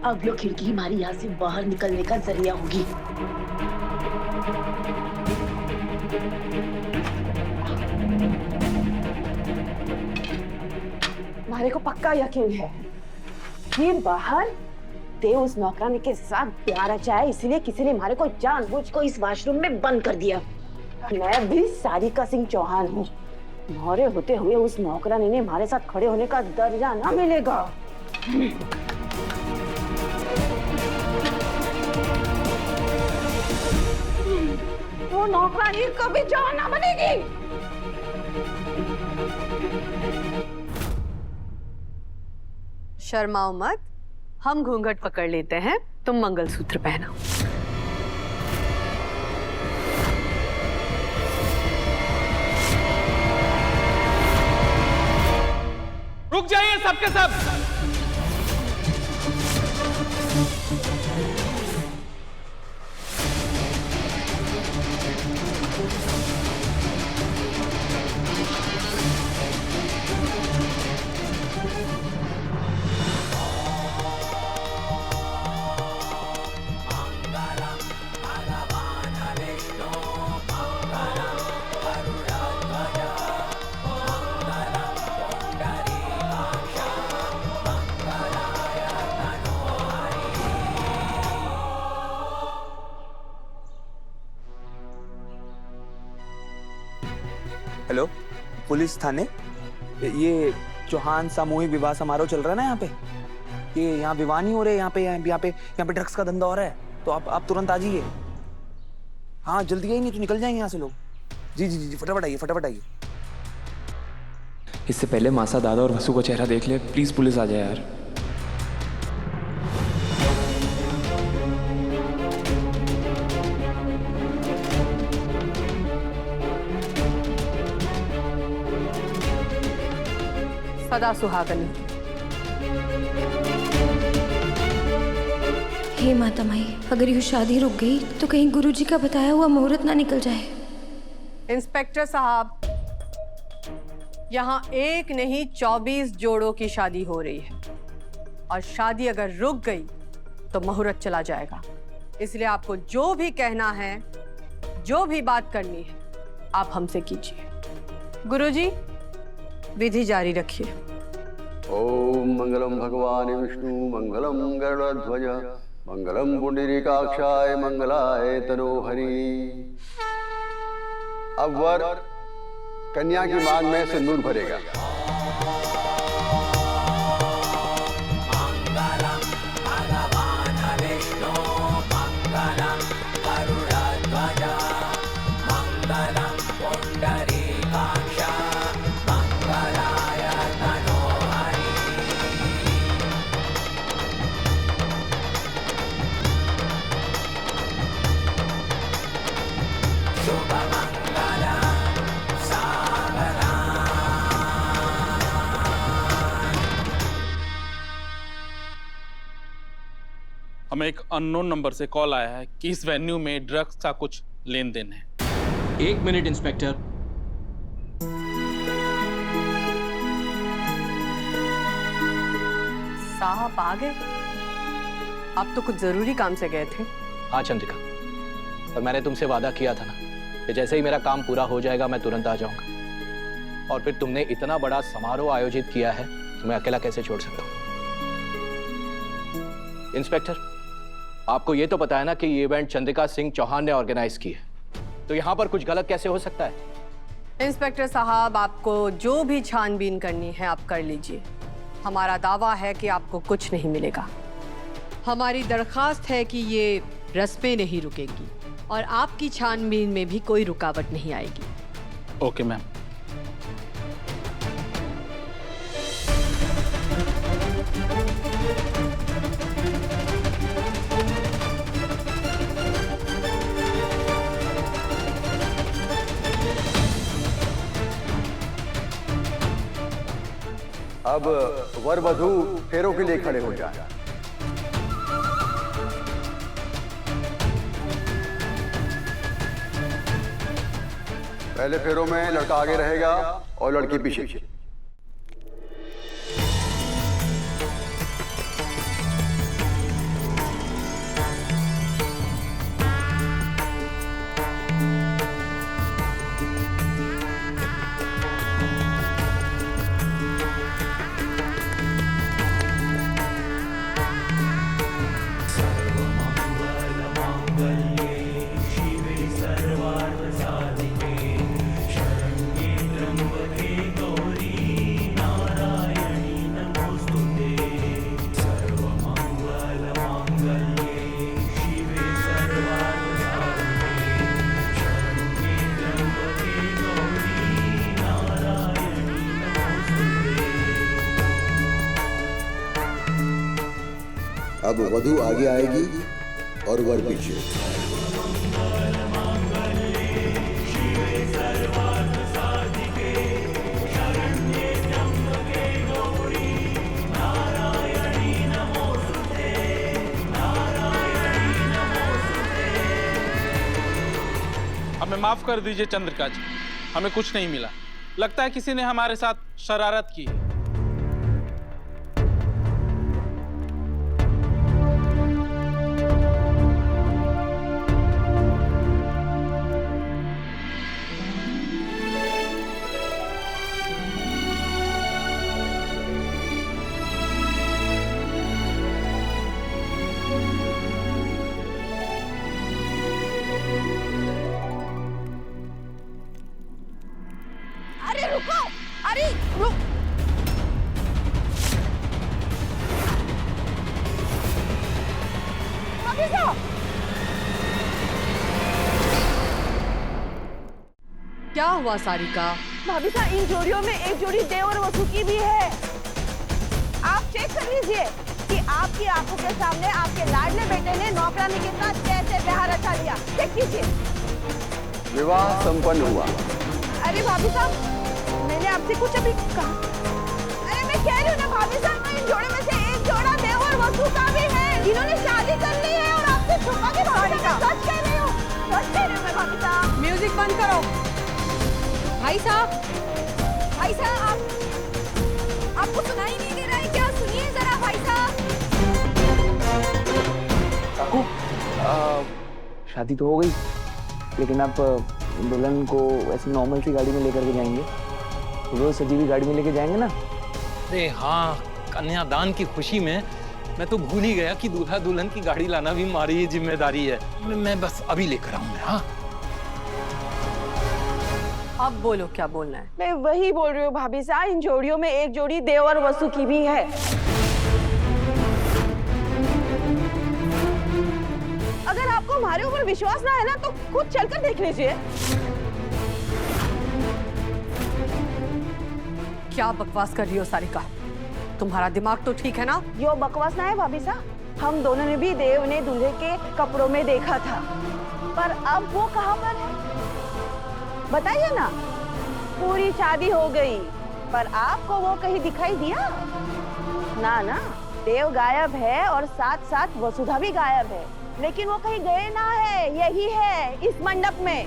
अब यो खिड़की हमारी यहाँ से बाहर निकलने का जरिया होगी। हमारे को पक्का यकीन है कि बाहर ते उस नौकरानी के साथ प्यार रचा है, इसलिए किसी ने हमारे को जानबूझ को इस वॉशरूम में बंद कर दिया। मैं भी सारिका सिंह चौहान हूँ। मोरे होते हुए उस नौकरानी ने हमारे साथ खड़े होने का दर्जा ना मिलेगा। वो नौकरानी कभी जवान ना बनेगी। शर्माओ मत, हम घूंघट पकड़ लेते हैं, तुम मंगलसूत्र पहनाओ। रुक जाइए सबके सब। हेलो, पुलिस थाने। ये चौहान सामूहिक विवाह समारोह चल रहा है ना यहाँ पे। ये यहाँ विवाह नहीं हो रहे, यहाँ पे ड्रग्स का धंधा हो रहा है। तो आप तुरंत आ जाइए। हाँ जल्दी आइए, नहीं तो निकल जाएंगे यहाँ से लोग। जी जी जी फटाफट आइए, फटाफट आइए। इससे पहले मासा, दादा और वसु का चेहरा देख ले। प्लीज पुलिस आ जाए यार। सदा सुहागन। हे माता माई, अगर ये शादी रुक गई तो कहीं गुरुजी का बताया हुआ मुहूर्त ना निकल जाए। इंस्पेक्टर साहब, यहाँ एक नहीं 24 जोड़ों की शादी हो रही है और शादी अगर रुक गई तो मुहूर्त चला जाएगा। इसलिए आपको जो भी कहना है, जो भी बात करनी है, आप हमसे कीजिए। गुरुजी, विधि जारी रखिए। ओम मंगलम भगवान विष्णु मंगलम गरुड़ध्वज मंगलम पुंडरीकाक्षाय मंगलाय तनोहरि। अब वर कन्या की मांग में सिंदूर भरेगा। हमें एक अननोन नंबर से कॉल आया है कि इस वेन्यू में ड्रग्स का कुछ लेन देन है। 1 मिनट इंस्पेक्टर। साहब आ गए? आप तो कुछ जरूरी काम से गए थे। हाँ चंद्रिका, और मैंने तुमसे वादा किया था ना कि जैसे ही मेरा काम पूरा हो जाएगा मैं तुरंत आ जाऊंगा। और फिर तुमने इतना बड़ा समारोह आयोजित किया है तो मैं अकेला कैसे छोड़ सकता हूँ। इंस्पेक्टर, आपको ये तो पता है ना कि ये इवेंट चंद्रिका सिंह चौहान ने ऑर्गेनाइज की है, तो यहाँ पर कुछ गलत कैसे हो सकता है? इंस्पेक्टर साहब, आपको जो भी छानबीन करनी है आप कर लीजिए। हमारा दावा है कि आपको कुछ नहीं मिलेगा। हमारी दरखास्त है कि ये रस्में नहीं रुकेगी और आपकी छानबीन में भी कोई रुकावट नहीं आएगी। Okay ma'am. अब वर वधू फेरों के लिए खड़े हो जाएं। पहले फेरों में लड़का आगे रहेगा और लड़की पीछे। अब वधू आगे आएगी और वर पीछे। हमें माफ कर दीजिए चंद्रिका जी, हमें कुछ नहीं मिला। लगता है किसी ने हमारे साथ शरारत की है। अरे रुको, अरे रुक। भाभी साहब, क्या हुआ सारिका? भाभी साहब, इन जोड़ियों में एक जोड़ी देव और वसु की भी है। आप चेक कर लीजिए कि आपकी आंखों के सामने आपके लाडले बेटे ने नौकरानी के साथ कैसे व्यवहार रचा लिया। चेक कीजिए। विवाह संपन्न हुआ। अरे भाभी साहब, मैंने आपसे कुछ अभी कहा। अरे मैं कह रही हूँ ना भाभी साहब, इन जोड़े में से एक जोड़ा देव और वसु का भी है, जिन्होंने शादी कर ली है और आपसे छुपा के भाभी साहब, सच कह रही हूँ, सच कह रही हूँ मैं भाभी साहब। म्यूजिक बंद करो। भाई साहब, आपको सुनाई नहीं दे रहा है क्या? सुनिए जरा भाई साहब। काकू, शादी तो हो गई, लेकिन आप दुल्हन को ऐसी नॉर्मल सी गाड़ी में लेकर के जाएंगे? रोज सजी हुई गाड़ी में लेके जाएंगे ना? अरे हाँ, कन्यादान की खुशी में मैं तो भूल ही गया कि दूल्हा दुल्हन की गाड़ी लाना भी हमारी ही जिम्मेदारी है। मैं बस अभी लेकर आऊंगा। हाँ, अब बोलो क्या बोलना है। मैं वही बोल रही हूँ भाभी साहब, इन जोड़ियों में एक जोड़ी देव और वसु की भी है। अगर आपको हमारे ऊपर विश्वास ना है ना, तो खुद चलकर देख लीजिए। क्या बकवास कर रही हो सारिका? तुम्हारा दिमाग तो ठीक है ना? यो बकवास ना है भाभी साहब, हम दोनों ने भी देव ने दूल्हे के कपड़ों में देखा था, पर अब वो कहाँ पर है बताइए ना। पूरी शादी हो गई, पर आपको वो कहीं दिखाई दिया? ना ना, देव गायब है और साथ साथ वसुधा भी गायब है, लेकिन वो कहीं गए ना है, यही है इस मंडप में।